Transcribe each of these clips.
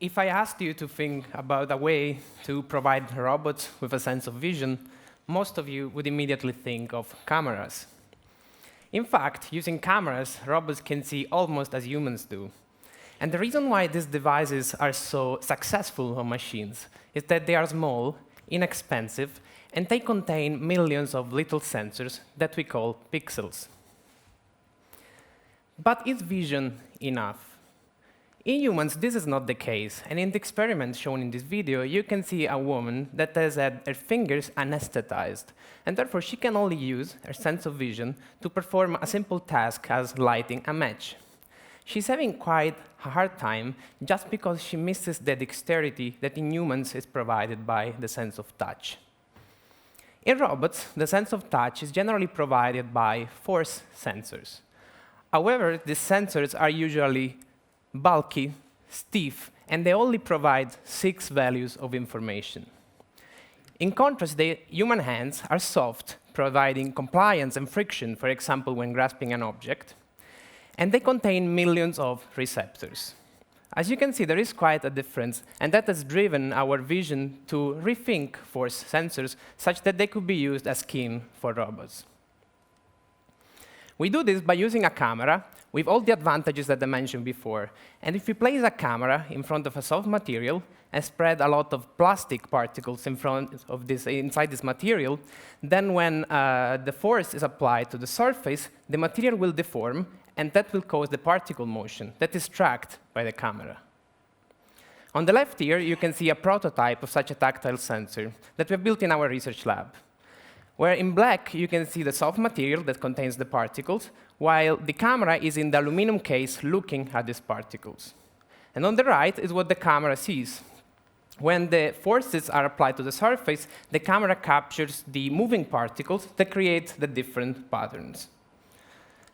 If I asked you to think about a way to provide robots with a sense of vision, most of you would immediately think of cameras. In fact, using cameras, robots can see almost as humans do. And the reason why these devices are so successful on machines is that they are small, inexpensive, and they contain millions of little sensors that we call pixels. But is vision enough? In humans, this is not the case, and in the experiment shown in this video, you can see a woman that has had her fingers anesthetized, and therefore she can only use her sense of vision to perform a simple task as lighting a match. She's having quite a hard time just because she misses the dexterity that in humans is provided by the sense of touch. In robots, the sense of touch is generally provided by force sensors. However, these sensors are usually bulky, stiff, and they only provide 6 values of information. In contrast, the human hands are soft, providing compliance and friction, for example, when grasping an object, and they contain millions of receptors. As you can see, there is quite a difference, and that has driven our vision to rethink force sensors such that they could be used as skin for robots. We do this by using a camera with all the advantages that I mentioned before. And if we place a camera in front of a soft material and spread a lot of plastic particles inside this material, then when the force is applied to the surface, the material will deform, and that will cause the particle motion that is tracked by the camera. On the left here, you can see a prototype of such a tactile sensor that we built in our research lab, where in black, you can see the soft material that contains the particles, while the camera is in the aluminum case looking at these particles. And on the right is what the camera sees. When the forces are applied to the surface, the camera captures the moving particles that create the different patterns.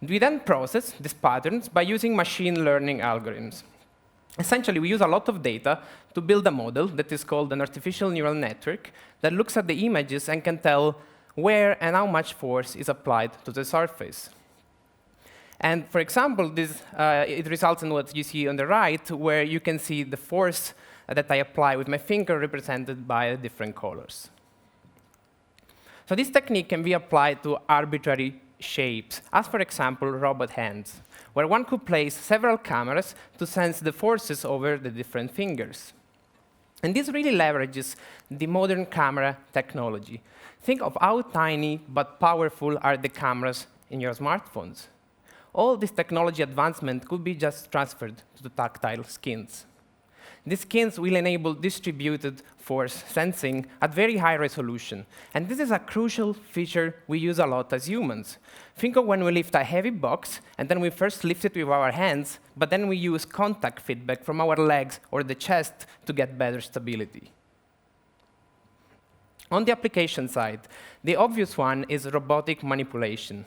We then process these patterns by using machine learning algorithms. Essentially, we use a lot of data to build a model that is called an artificial neural network that looks at the images and can tell where and how much force is applied to the surface. And for example, it results in what you see on the right, where you can see the force that I apply with my finger represented by different colors. So this technique can be applied to arbitrary shapes, as for example, robot hands, where one could place several cameras to sense the forces over the different fingers. And this really leverages the modern camera technology. Think of how tiny but powerful are the cameras in your smartphones. All this technology advancement could be just transferred to the tactile skins. These skins will enable distributed force sensing at very high resolution. And this is a crucial feature we use a lot as humans. Think of when we lift a heavy box, and then we first lift it with our hands, but then we use contact feedback from our legs or the chest to get better stability. On the application side, the obvious one is robotic manipulation.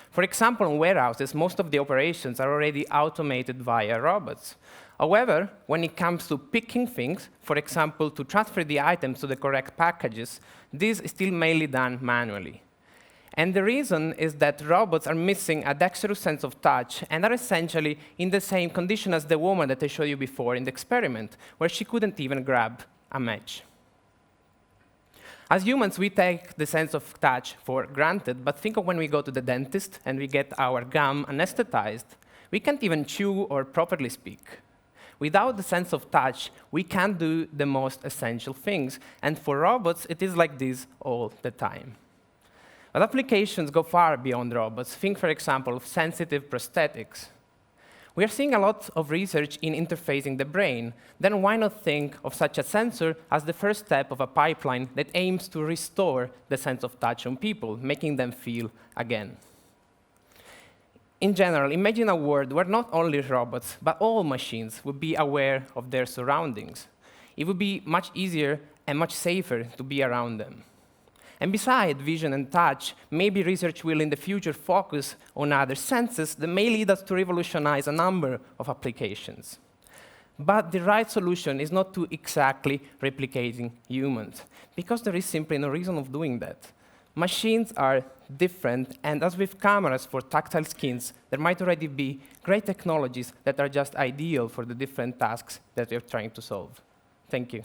For example, in warehouses, most of the operations are already automated via robots. However, when it comes to picking things, for example, to transfer the items to the correct packages, this is still mainly done manually. And the reason is that robots are missing a dexterous sense of touch and are essentially in the same condition as the woman that I showed you before in the experiment, where she couldn't even grab a match. As humans, we take the sense of touch for granted, but think of when we go to the dentist and we get our gum anesthetized. We can't even chew or properly speak. Without the sense of touch, we can't do the most essential things, and for robots, it is like this all the time. But applications go far beyond robots. Think, for example, of sensitive prosthetics. We are seeing a lot of research in interfacing the brain. Then why not think of such a sensor as the first step of a pipeline that aims to restore the sense of touch on people, making them feel again? In general, imagine a world where not only robots, but all machines would be aware of their surroundings. It would be much easier and much safer to be around them. And besides vision and touch, maybe research will in the future focus on other senses that may lead us to revolutionize a number of applications. But the right solution is not to exactly replicating humans, because there is simply no reason of doing that. Machines are different, and as with cameras for tactile skins, there might already be great technologies that are just ideal for the different tasks that we're trying to solve. Thank you.